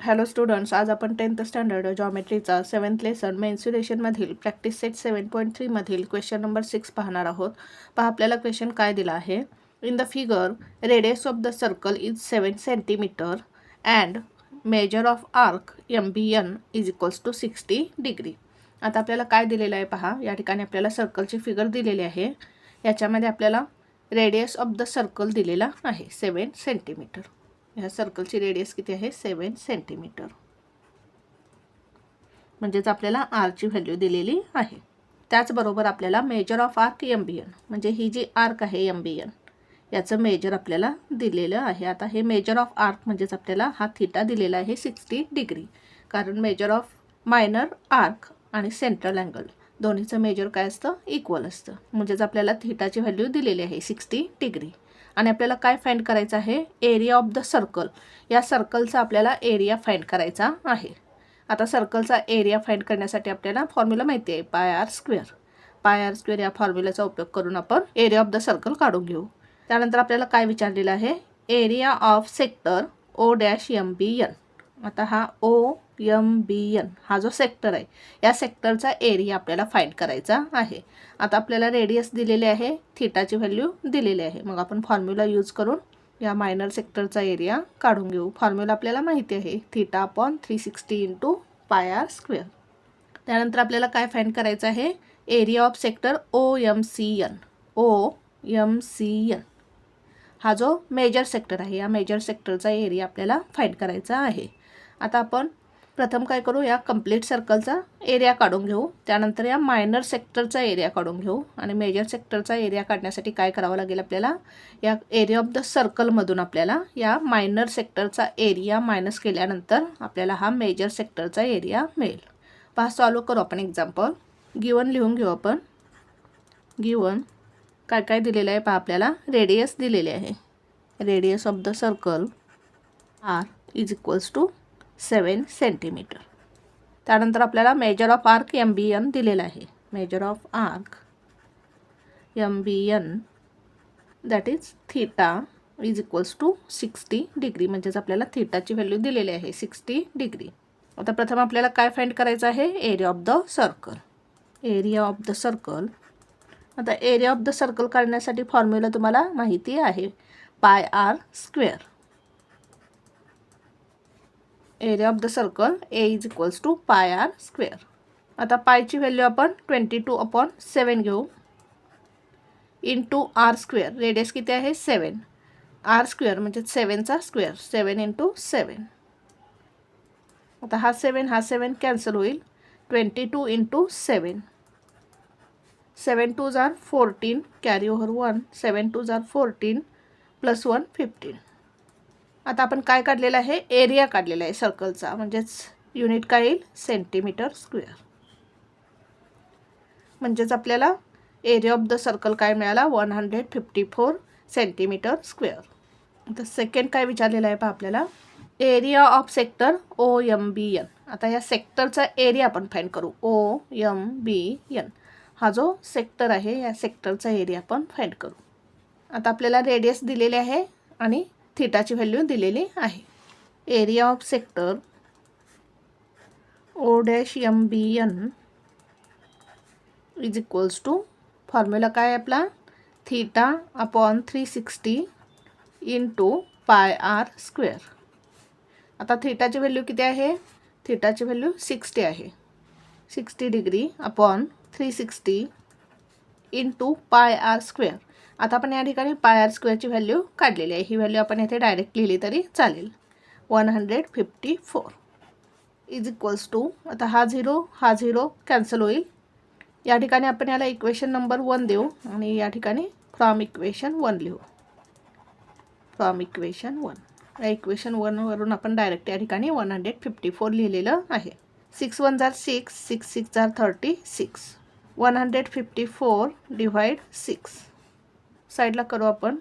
Hello students, आज आपण 10th standard जॉमेट्रीचा 7th लेसन मेन्सुरेशनमधील प्रॅक्टिस सेट 7.3 मधील क्वेश्चन नंबर 6 पाहणार आहोत. पहा आपल्याला क्वेश्चन काय दिला आहे. In the figure radius of the circle is 7 centimetre and measure of arc MBN is equals to 60 degree. आता आपल्याला काय दिलेलं आहे पहा. या ठिकाणी आपल्याला सर्कलची फिगर दिलेली आहे. याच्यामध्ये आपल्याला रेडियस ऑफ द सर्कल दिलेला आहे 7 सेंटीमीटर. ह्या सर्कलची रेडियस किती आहे 7 सेंटीमीटर. म्हणजेच आपल्याला आरची व्हॅल्यू दिलेली आहे. त्याचबरोबर आपल्याला मेजर ऑफ आर्क MBN म्हणजे ही जी आर्क आहे MBN याचं मेजर आपल्याला दिलेलं आहे. आता हे मेजर ऑफ आर्क म्हणजेच आपल्याला हा थीटा दिलेला आहे 60 डिग्री. कारण मेजर ऑफ मायनर आर्क आणि सेंट्रल अँगल दोन्हीचं मेजर काय असतं इक्वल असतं. म्हणजेच आपल्याला थीटाची व्हॅल्यू दिलेली आहे 60 डिग्री. आणि आपल्याला काय फाइंड करायचं आहे एरिया ऑफ द सर्कल. या सर्कलचा आपल्याला एरिया फाइंड करायचा आहे. आता सर्कलचा एरिया फाइंड करण्यासाठी आपल्याला फॉर्म्युला माहिती आहे pi R square. Pi R square या फॉर्म्युलाचा उपयोग करून आपण एरिया ऑफ द सर्कल काढून घेऊ. त्यानंतर आपल्याला काय विचारलेलं आहे एरिया ऑफ सेक्टर O-MBN. आता हा OMBN हा जो सेक्टर आहे या सेक्टरचा एरिया आपल्याला फाइंड करायचा आहे. आता आपल्याला रेडियस दिलेले आहे, थीटाची व्हॅल्यू दिलेली आहे. मग आपण फॉर्म्युला यूज करून या मायनर सेक्टरचा एरिया काढून घेऊ. फॉर्म्युला आपल्याला माहिती आहे theta upon 360 into pi R square. त्यानंतर आपल्याला काय फाइंड करायचं आहे area of sector OMCN. OMCN हा जो मेजर सेक्टर आहे या मेजर सेक्टरचा एरिया आपल्याला फाइंड करायचा आहे. आता आपण प्रथम काय करू या कंप्लीट सर्कलचा एरिया काढून घेऊ. त्यानंतर या मायनर सेक्टरचा एरिया काढून घेऊ. आणि मेजर सेक्टरचा एरिया काढण्यासाठी काय करावं लागेल आपल्याला या एरिया ऑफ द सर्कलमधून आपल्याला या मायनर सेक्टरचा एरिया मायनस केल्यानंतर आपल्याला हा मेजर सेक्टरचा एरिया मिळेल. पहा सॉल्व करू आपण एक्झाम्पल. गिवन लिहून घेऊ आपण. गिवन काय काय दिलेलं आहे पहा. आपल्याला रेडियस दिलेले आहे. Radius of the circle R is equals to 7 centimetre. त्यानंतर आपल्याला मेजर ऑफ आर्क MBN दिलेला आहे. Measure of arc MBN that is theta is equals to 60 degree. म्हणजेच आपल्याला थीटाची व्हॅल्यू दिलेली आहे 60 डिग्री. आता प्रथम आपल्याला काय फाइंड करायचं आहे area of the circle. Area of the circle. आता एरिया ऑफ द सर्कल काढण्यासाठी फॉर्म्युला तुम्हाला माहिती आहे pi R square. Area of the circle A is equals to pi R square. आता पायची व्हॅल्यू आपण 22/7 घेऊ इंटू आर स्क्वेअर. रेडियस किती आहे 7. आर स्क्वेअर म्हणजे 7चा स्क्वेअर 7 इंटू 7. आता हा 7 कॅन्सल होईल. 22 into 7. 7 2s are 14 carry over 1. 7 2s are 14 plus 1 15. आता आपण काय काढलेलं आहे एरिया काढलेला आहे सर्कलचा. म्हणजेच युनिट काय येईल सेंटीमीटर स्क्वेअर. म्हणजेच आपल्याला एरिया ऑफ द सर्कल काय मिळाला 154 सेंटीमीटर स्क्वेअर. आता सेकंड काय विचारलेलं आहे पहा आपल्याला एरिया ऑफ सेक्टर OMBN. आता या सेक्टरचा एरिया आपण फाइंड करू. OMBN हा जो सेक्टर आहे या सेक्टरचा एरिया आपण फाइंड करू. आता आपल्याला रेडियस दिलेले आहे आणि थीटाची व्हॅल्यू दिलेली आहे. Area of sector O-MBN is equals to formula काय आपला theta upon 360 into pi R square. आता थीटाची व्हॅल्यू किती आहे थीटाची व्हॅल्यू 60 आहे. 60 degree upon 360 into pi R square. आता आपण या ठिकाणी पाय आर स्क्वेअरची व्हॅल्यू काढलेली आहे. ही व्हॅल्यू आपण येथे डायरेक्ट लिहिली तरी चालेल. 154 इज इक्वल्स टू आता हा 0 कॅन्सल होईल. या ठिकाणी आपण याला इक्वेशन नंबर 1 देऊ आणि या ठिकाणी फ्रॉम इक्वेशन 1 लिहू. फ्रॉम इक्वेशन 1 या इक्वेशन 1 वरून आपण डायरेक्ट या ठिकाणी 154 लिहिलेलं आहे. 6 1s are 6. 6 6s are 36. 154 divide 6. साईडला करू आपण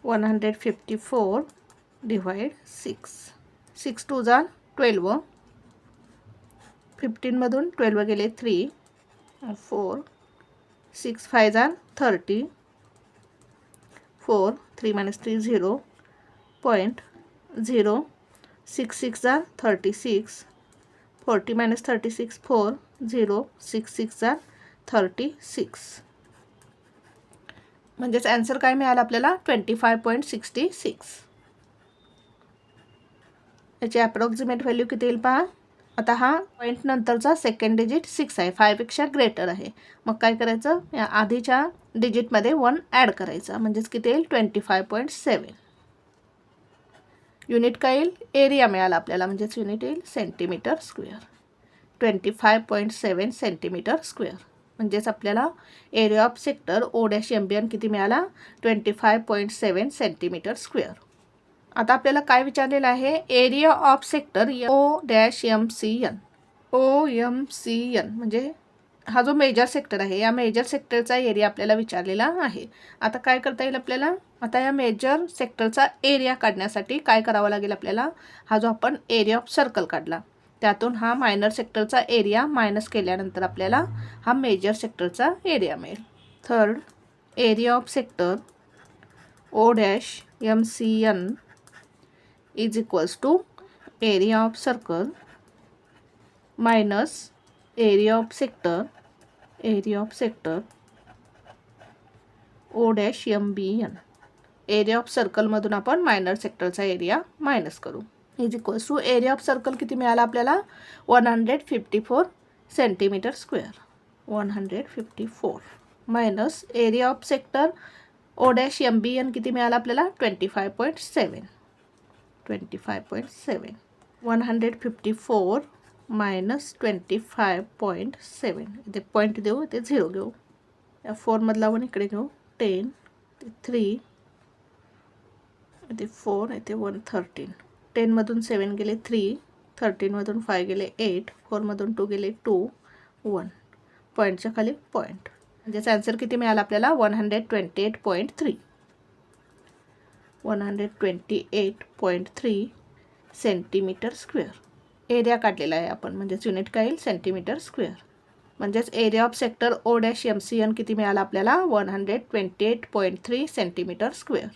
154 डिवाइड 6. 6 2s are 12. 15मधून 12 गेले 3 4. 6 5s are 30. 4 3 - 3 0. 0 6 6 जार 36, 40 - 36 4, 0, 6 6 जार 36. म्हणजेच आन्सर काय मिळालं आपल्याला 25.66. याची अप्रॉक्सिमेट व्हॅल्यू किती येईल पहा. आता हा पॉईंट नंतरचा सेकंड डिजिट 6 आहे, 5 पेक्षा ग्रेटर आहे. मग काय करायचं, या आधीच्या डिजिटमध्ये 1 ॲड करायचा, म्हणजेच किती येईल 25.7. युनिट काय येईल, एरिया मिळाला आपल्याला, म्हणजेच युनिट येईल सेंटीमीटर स्क्वेअर. 25.7 centimetre square. म्हणजेच आपल्याला एरिया ऑफ सेक्टर O-MBN किती मिळाला 25.7 सेंटीमीटर स्क्वेअर. आता आपल्याला काय विचारलेलं आहे, area of sector O-MCN. OMCN म्हणजे हा जो मेजर सेक्टर आहे, या मेजर सेक्टरचा एरिया आपल्याला विचारलेला आहे. आता काय करता येईल आपल्याला, आता या मेजर सेक्टरचा एरिया काढण्यासाठी काय करावं लागेल आपल्याला, हा जो आपण एरिया ऑफ सर्कल काढला त्यातून हा मायनर सेक्टरचा एरिया मायनस केल्यानंतर आपल्याला हा मेजर सेक्टरचा एरिया मिळेल. Third, area of sector O-MCN is equals to area of circle minus area of sector O-MBN. Area of सर्कलमधून आपण मायनर सेक्टरचा एरिया मायनस करू. Is equals to area of circle किती मिळाला आपल्याला 154 centimetre square. 154 minus area of sector O-MBN किती मिळाला आपल्याला 25.7. 154 मायनस 25.7. इथे पॉईंट देऊ, इथे 0 घेऊ. या 4 मधला 1 इकडे घेऊ. 10, 3, इथे 4, इथे 1, 13. 10 मधून 7 गेले 3, 13 मधून 5 गेले 8, 4 मधून 2 गेले 2, 1. पॉईंटच्या खाली पॉईंट. म्हणजेच आन्सर किती मिळाला आपल्याला 128.3. 128.3 सेंटीमीटर स्क्वेअर. एरिया काढलेला आहे आपण, म्हणजेच युनिट काय येईल सेंटीमीटर स्क्वेअर. म्हणजेच एरिया ऑफ सेक्टर O-MCN किती मिळाला आपल्याला 128.3 सेंटीमीटर स्क्वेअर.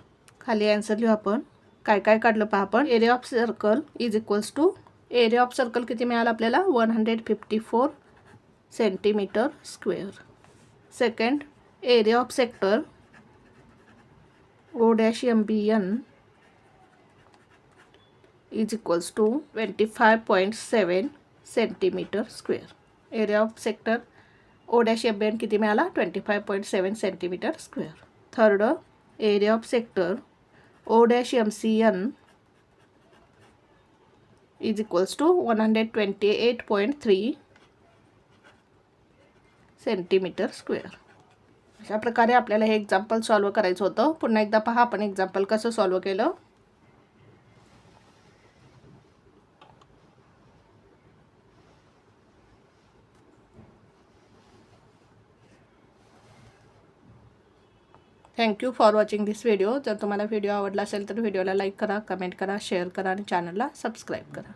खाली आन्सर लिहू आपण. काय काय काढलं पहा आपण. Area of circle is equals to area of circle किती मिळाला आपल्याला 154 centimetre square. Second, area of sector O-MBN is equals to 25.7 centimetre square. Area of sector O-MBN किती मिळाला 25.7 centimetre square. Third, area of sector O-MCN is equals to 128.3 centimetre square. अशा प्रकारे आपल्याला हे example solve करायचं होतं. पुन्हा एकदा पहा आपण एक्झाम्पल कसं सॉल्व केलं. Thank you for watching this video. जर तुम्हाला व्हिडिओ आवडला असेल तर व्हिडिओला लाईक करा, कमेंट करा, शेअर करा आणि चॅनलला सबस्क्राईब करा.